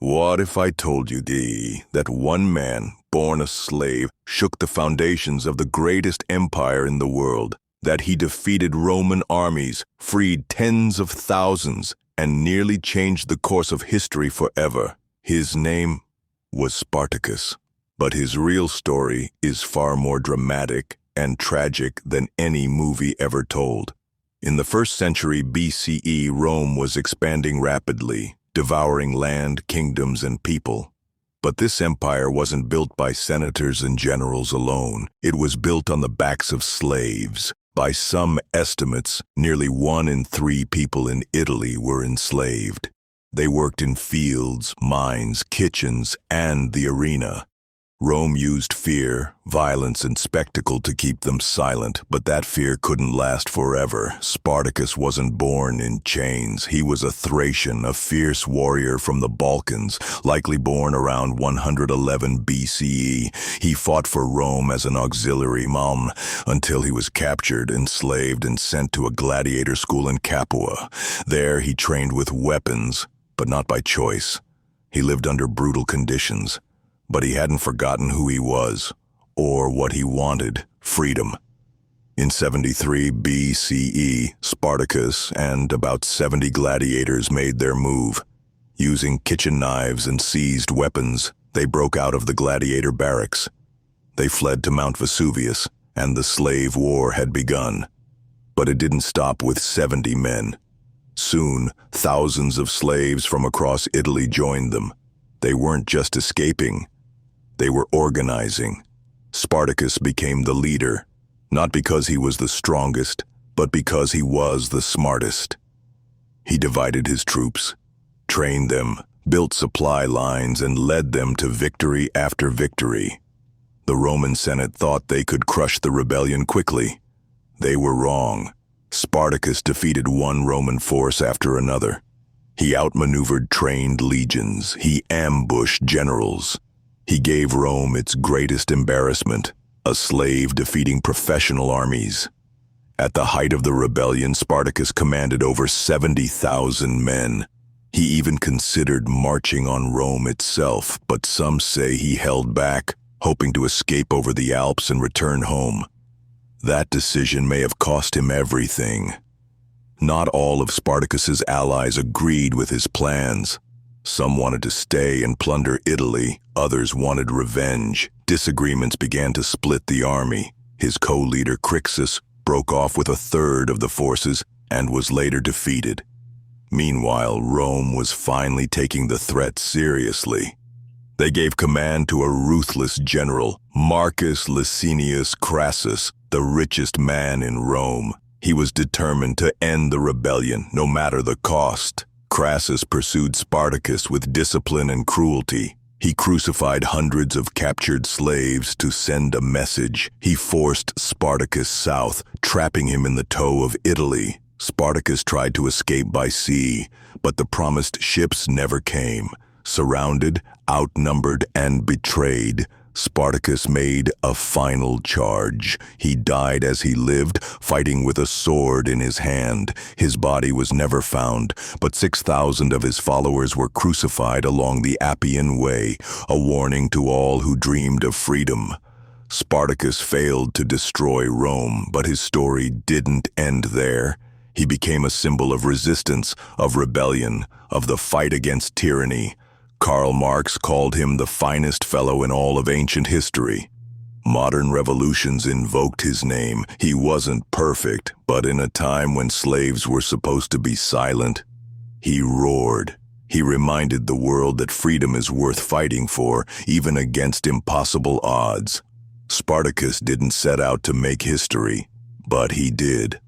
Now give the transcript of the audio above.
What if I told you, that one man, born a slave, shook the foundations of the greatest empire in the world, that he defeated Roman armies, freed tens of thousands, and nearly changed the course of history forever? His name was Spartacus, but his real story is far more dramatic and tragic than any movie ever told. In the 1st century BCE, Rome was expanding rapidly, devouring land, kingdoms, and people. But this empire wasn't built by senators and generals alone. It was built on the backs of slaves. By some estimates, nearly 1 in 3 people in Italy were enslaved. They worked in fields, mines, kitchens, and the arena. Rome used fear, violence, and spectacle to keep them silent, but that fear couldn't last forever. Spartacus wasn't born in chains. He was a Thracian, a fierce warrior from the Balkans, likely born around 111 BCE. He fought for Rome as an auxiliary until he was captured, enslaved, and sent to a gladiator school in Capua. There he trained with weapons, but not by choice. He lived under brutal conditions. But he hadn't forgotten who he was, or what he wanted: freedom. In 73 BCE, Spartacus and about 70 gladiators made their move. Using kitchen knives and seized weapons, they broke out of the gladiator barracks. They fled to Mount Vesuvius, and the slave war had begun. But it didn't stop with 70 men. Soon, thousands of slaves from across Italy joined them. They weren't just escaping. They were organizing. Spartacus became the leader, not because he was the strongest, but because he was the smartest. He divided his troops, trained them, built supply lines, and led them to victory after victory. The Roman Senate thought they could crush the rebellion quickly. They were wrong. Spartacus defeated one Roman force after another. He outmaneuvered trained legions. He ambushed generals. He gave Rome its greatest embarrassment, a slave defeating professional armies. At the height of the rebellion, Spartacus commanded over 70,000 men. He even considered marching on Rome itself, but some say he held back, hoping to escape over the Alps and return home. That decision may have cost him everything. Not all of Spartacus's allies agreed with his plans. Some wanted to stay and plunder Italy, others wanted revenge. Disagreements began to split the army. His co-leader Crixus broke off with a third of the forces and was later defeated. Meanwhile, Rome was finally taking the threat seriously. They gave command to a ruthless general, Marcus Licinius Crassus, the richest man in Rome. He was determined to end the rebellion, no matter the cost. Crassus pursued Spartacus with discipline and cruelty. He crucified hundreds of captured slaves to send a message. He forced Spartacus south, trapping him in the toe of Italy. Spartacus tried to escape by sea, but the promised ships never came. Surrounded, outnumbered, and betrayed, Spartacus made a final charge. He died as he lived, fighting with a sword in his hand. His body was never found, but 6,000 of his followers were crucified along the Appian Way, a warning to all who dreamed of freedom. Spartacus failed to destroy Rome, but his story didn't end there. He became a symbol of resistance, of rebellion, of the fight against tyranny. Karl Marx called him the finest fellow in all of ancient history. Modern revolutions invoked his name. He wasn't perfect, but in a time when slaves were supposed to be silent, he roared. He reminded the world that freedom is worth fighting for, even against impossible odds. Spartacus didn't set out to make history, but he did.